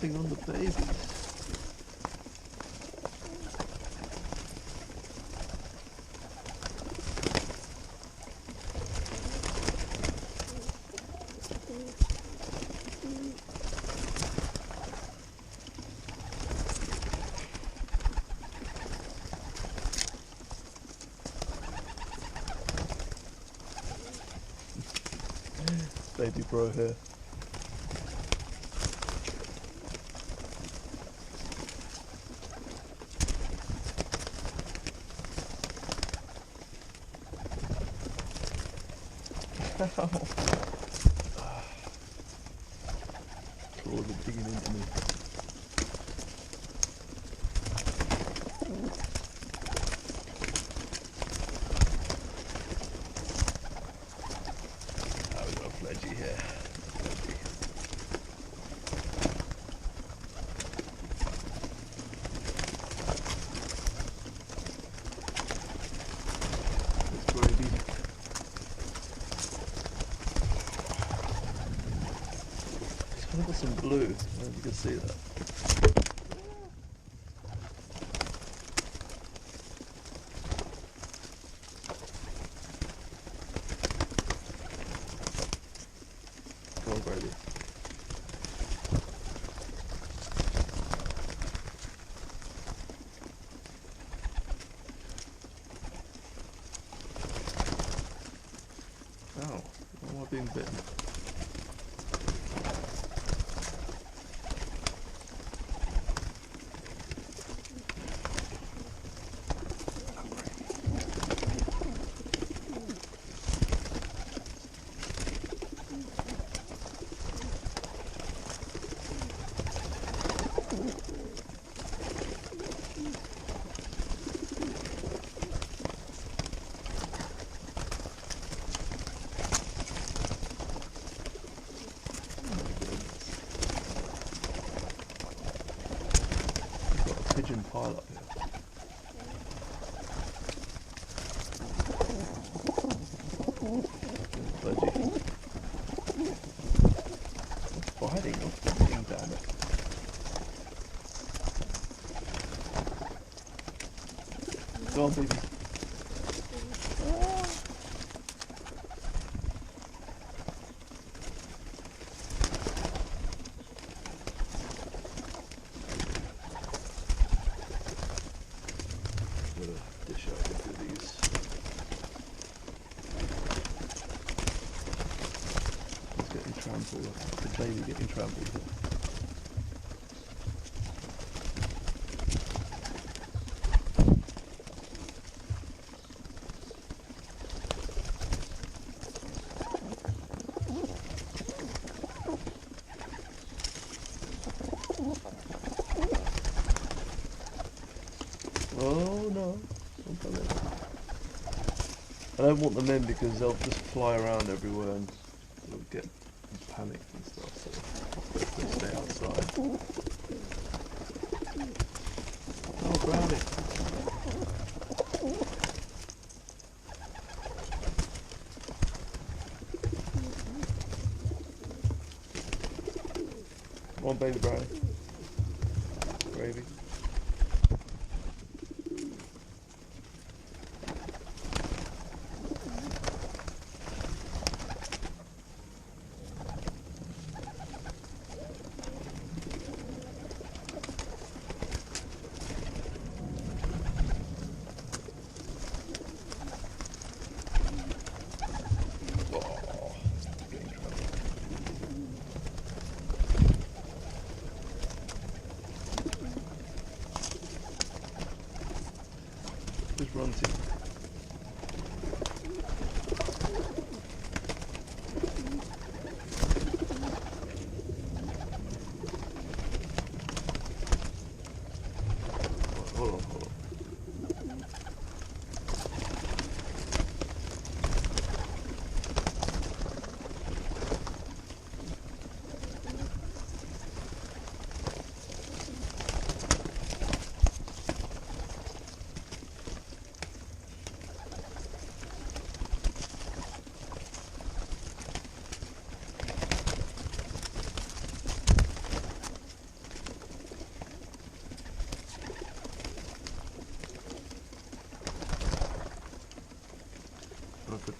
jumping on the babies. Baby bro here. Ow. Claws are digging into me. Oh, we've got a fledgie here. Fledgie. It's gravy. It's kind of got some blue. I don't know if you can see that. Come on, gravy. Ow, why am I being bitten? Pigeon pile up here. Budgie. Fighting, not fighting, damn it. Go on, baby. Dish out into these. He's getting trampled. The baby getting trampled here. Oh no. I don't want them in because they'll just fly around everywhere and they'll get panicked and stuff, so they stay outside. Oh, brownie! Come on, baby brownie. Gravy. Just run to. Hold on, hold on.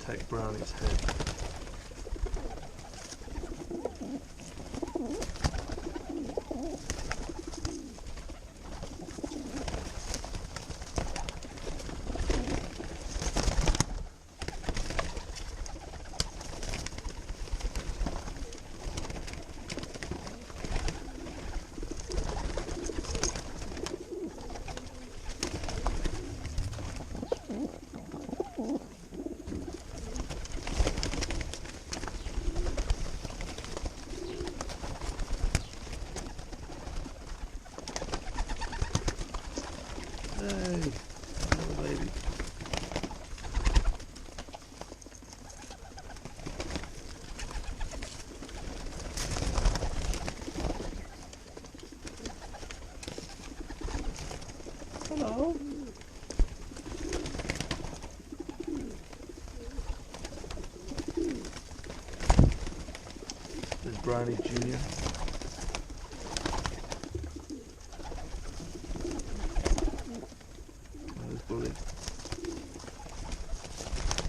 protect Brownie's head. Hey, little baby. Hello. There's Brownie Jr. There's Bully.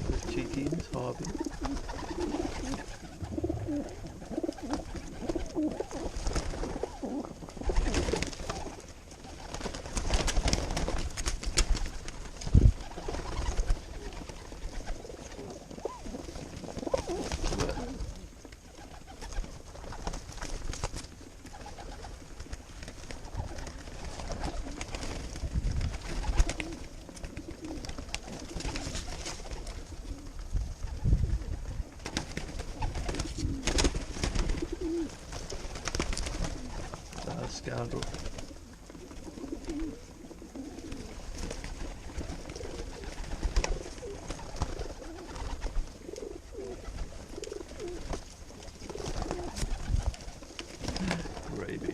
There's Cheeky, there's Harvey. Scoundrel. Gravy.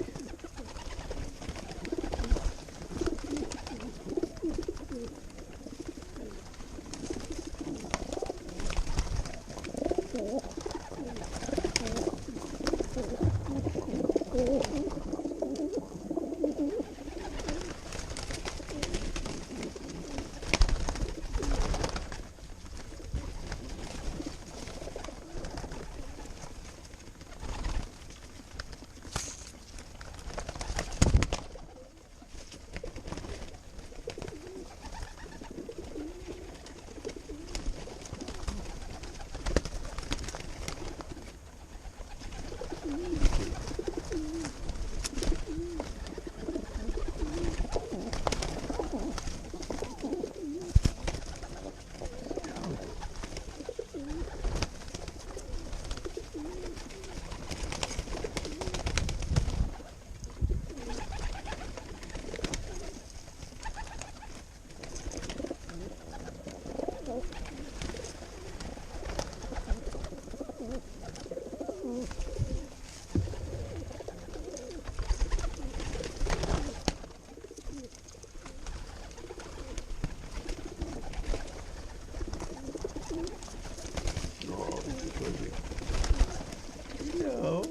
No.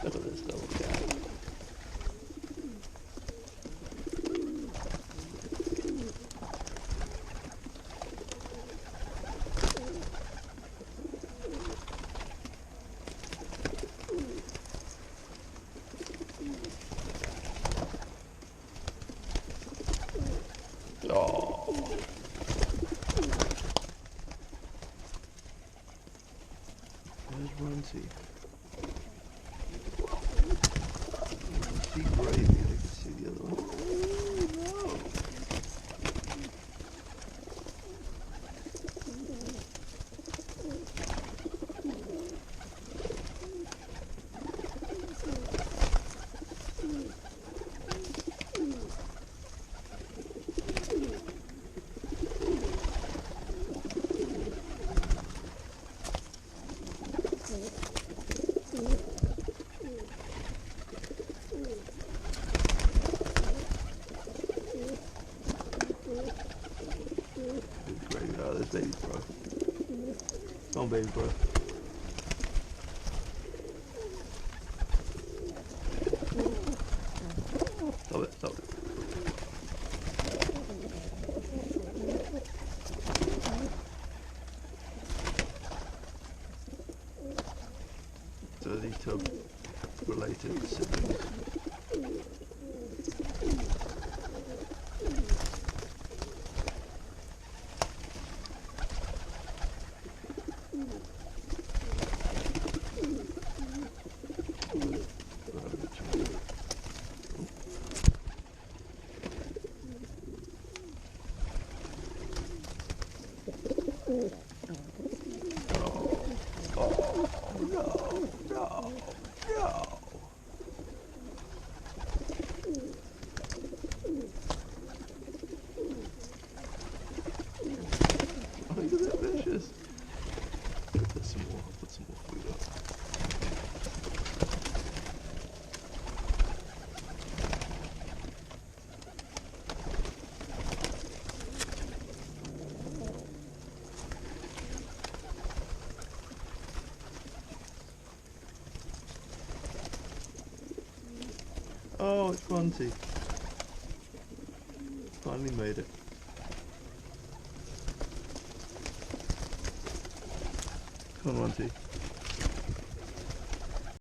Look at this little guy. Oh. Where's Runty? I can see Gravy, I can see the other one. Oh, no. Gravy, oh, there's baby bro. Come on, baby bro. Stop it, stop it. So these two related siblings. Look at that vicious. Put some more. Put some more food up. Oh, it's Runty. Finally made it. Come on, Runty.